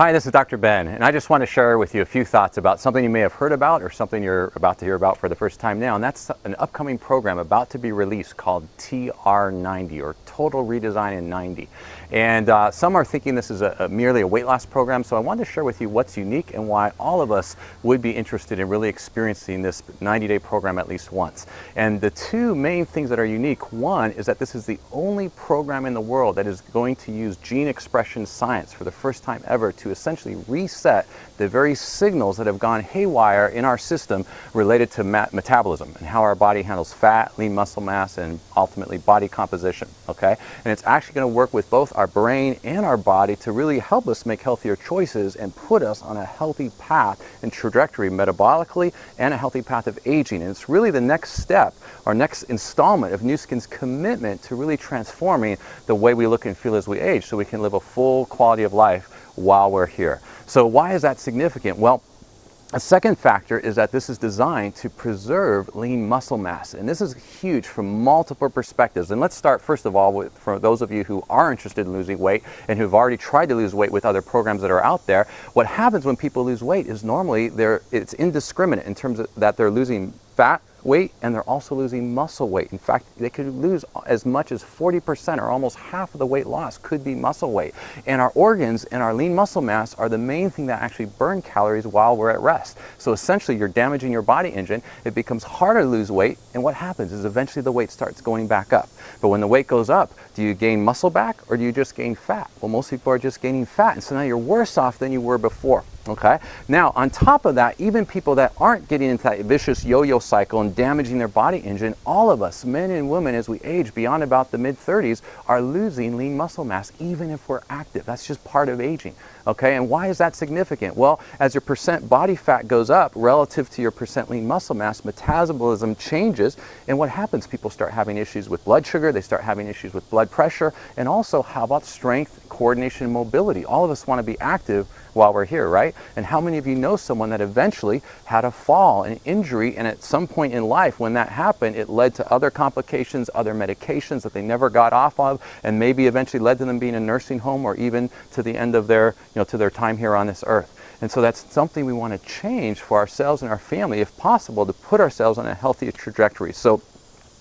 Hi, this is Dr. Ben, and I just want to share with you a few thoughts about something you may have heard about or something you're about to hear about for the first time now, and that's an upcoming program about to be released called TR90, or Total Redesign in 90. And some are thinking this is merely a weight loss program, so I wanted to share with you what's unique and why all of us would be interested in really experiencing this 90-day program at least once. And the two main things that are unique, one is that this is the only program in the world that is going to use gene expression science for the first time ever to essentially reset the very signals that have gone haywire in our system related to metabolism and how our body handles fat, lean muscle mass, and ultimately body composition, okay? And it's actually going to work with both our brain and our body to really help us make healthier choices and put us on a healthy path and trajectory metabolically and a healthy path of aging. And it's really the next step, our next installment of Nuskin's commitment to really transforming the way we look and feel as we age so we can live a full quality of life while we're here. So why is that significant? Well, a second factor is that this is designed to preserve lean muscle mass, and this is huge from multiple perspectives. And let's start first of all with, for those of you who are interested in losing weight and who've already tried to lose weight with other programs that are out there, what happens when people lose weight is normally it's indiscriminate in terms of that they're losing fat weight and they're also losing muscle weight. In fact, they could lose as much as 40%, or almost half of the weight loss could be muscle weight. And our organs and our lean muscle mass are the main thing that actually burn calories while we're at rest. So essentially you're damaging your body engine. It becomes harder to lose weight, and what happens is eventually the weight starts going back up. But when the weight goes up, do you gain muscle back or do you just gain fat? Well, most people are just gaining fat, and so now you're worse off than you were before. Okay. Now, on top of that, even people that aren't getting into that vicious yo-yo cycle and damaging their body engine, all of us, men and women, as we age beyond about the mid-30s, are losing lean muscle mass, even if we're active. That's just part of aging. Okay, and why is that significant? Well, as your percent body fat goes up relative to your percent lean muscle mass, metabolism changes, and what happens? People start having issues with blood sugar, they start having issues with blood pressure, and also, how about strength, coordination, and mobility? All of us want to be active while we're here, right? And how many of you know someone that eventually had a fall, an injury, and at some point in life when that happened, it led to other complications, other medications that they never got off of, and maybe eventually led to them being in a nursing home or even to the end of their, to their time here on this earth. And so that's something we want to change for ourselves and our family, if possible, to put ourselves on a healthy trajectory. So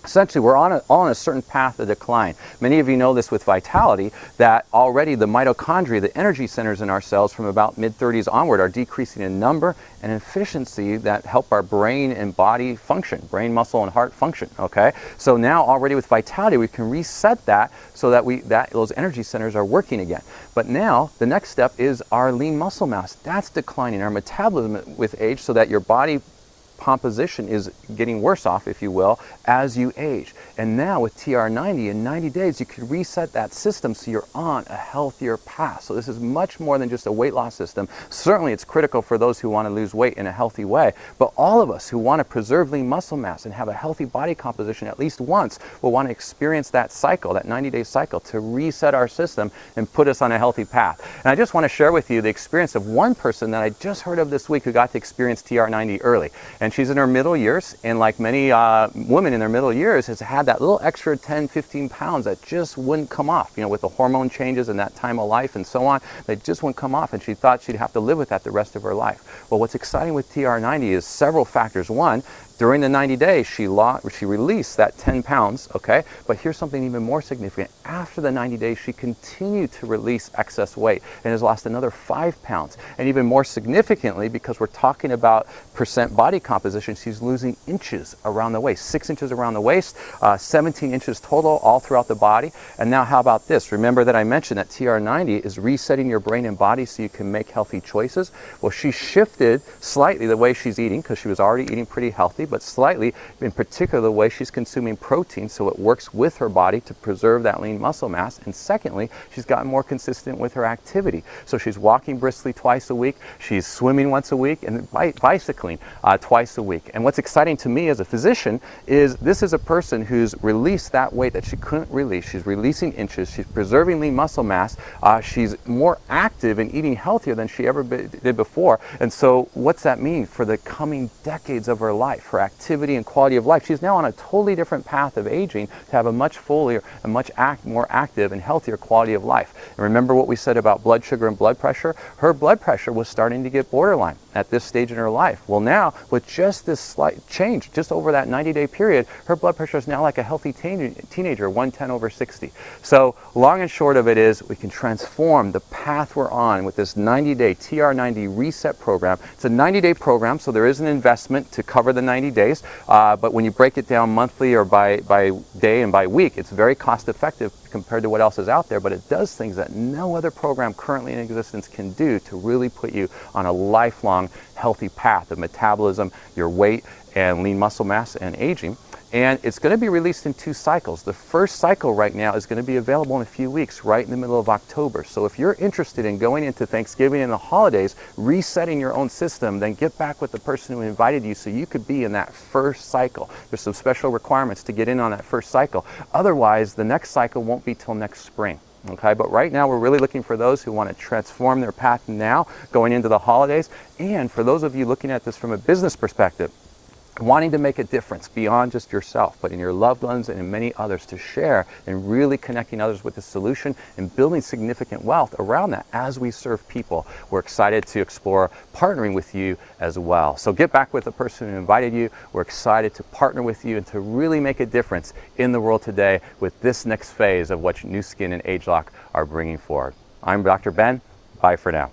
essentially, we're all on a certain path of decline. Many of you know this with vitality, that already the mitochondria, the energy centers in our cells from about mid-30s onward, are decreasing in number and efficiency that help our brain and body function, brain, muscle, and heart function, okay? So now already with vitality, we can reset that so that those energy centers are working again. But now the next step is our lean muscle mass. That's declining, our metabolism with age, so that your body composition is getting worse off, if you will, as you age. And now with TR90, in 90 days, you can reset that system so you're on a healthier path. So this is much more than just a weight loss system. Certainly it's critical for those who want to lose weight in a healthy way, but all of us who want to preserve lean muscle mass and have a healthy body composition at least once will want to experience that cycle, that 90-day cycle, to reset our system and put us on a healthy path. And I just want to share with you the experience of one person that I just heard of this week who got to experience TR90 early. And she's in her middle years, and like many women in their middle years, has had that little extra 10, 15 pounds that just wouldn't come off, with the hormone changes in that time of life and so on, they just wouldn't come off, and she thought she'd have to live with that the rest of her life. Well, what's exciting with TR90 is several factors. One, during the 90 days, she released that 10 pounds, okay? But here's something even more significant. After the 90 days, she continued to release excess weight and has lost another 5 pounds. And even more significantly, because we're talking about percent body composition, she's losing inches around the waist, 6 inches around the waist, 17 inches total all throughout the body. And now how about this? Remember that I mentioned that TR90 is resetting your brain and body so you can make healthy choices. Well, she shifted slightly the way she's eating, because she was already eating pretty healthy, but slightly, in particular, the way she's consuming protein, so it works with her body to preserve that lean muscle mass. And secondly, she's gotten more consistent with her activity. So she's walking briskly twice a week, she's swimming once a week, and bicycling twice a week. And what's exciting to me as a physician is this is a person who's released that weight that she couldn't release. She's releasing inches, she's preserving lean muscle mass, she's more active and eating healthier than she ever did before. And so what's that mean for the coming decades of her life? Her activity and quality of life. She's now on a totally different path of aging to have a much fuller and much more active and healthier quality of life. And remember what we said about blood sugar and blood pressure? Her blood pressure was starting to get borderline at this stage in her life. Well, now with just this slight change, just over that 90-day period, her blood pressure is now like a healthy teenager, 110/60. So long and short of it is we can transform the path we're on with this 90-day TR90 reset program. It's a 90-day program, so there is an investment to cover the 90 days, but when you break it down monthly or by day and by week, it's very cost effective compared to what else is out there, but it does things that no other program currently in existence can do to really put you on a lifelong healthy path of metabolism, your weight, and lean muscle mass and aging. And it's going to be released in 2 cycles. The first cycle right now is going to be available in a few weeks, right in the middle of October. So if you're interested in going into Thanksgiving and the holidays, resetting your own system, then get back with the person who invited you so you could be in that first cycle. There's some special requirements to get in on that first cycle. Otherwise, the next cycle won't be till next spring. Okay, but right now we're really looking for those who want to transform their path now going into the holidays, and for those of you looking at this from a business perspective, wanting to make a difference beyond just yourself, but in your loved ones and in many others, to share and really connecting others with the solution and building significant wealth around that as we serve people. We're excited to explore partnering with you as well. So get back with the person who invited you. We're excited to partner with you and to really make a difference in the world today with this next phase of what Nuskin and ageLOC are bringing forward. I'm Dr. Ben. Bye for now.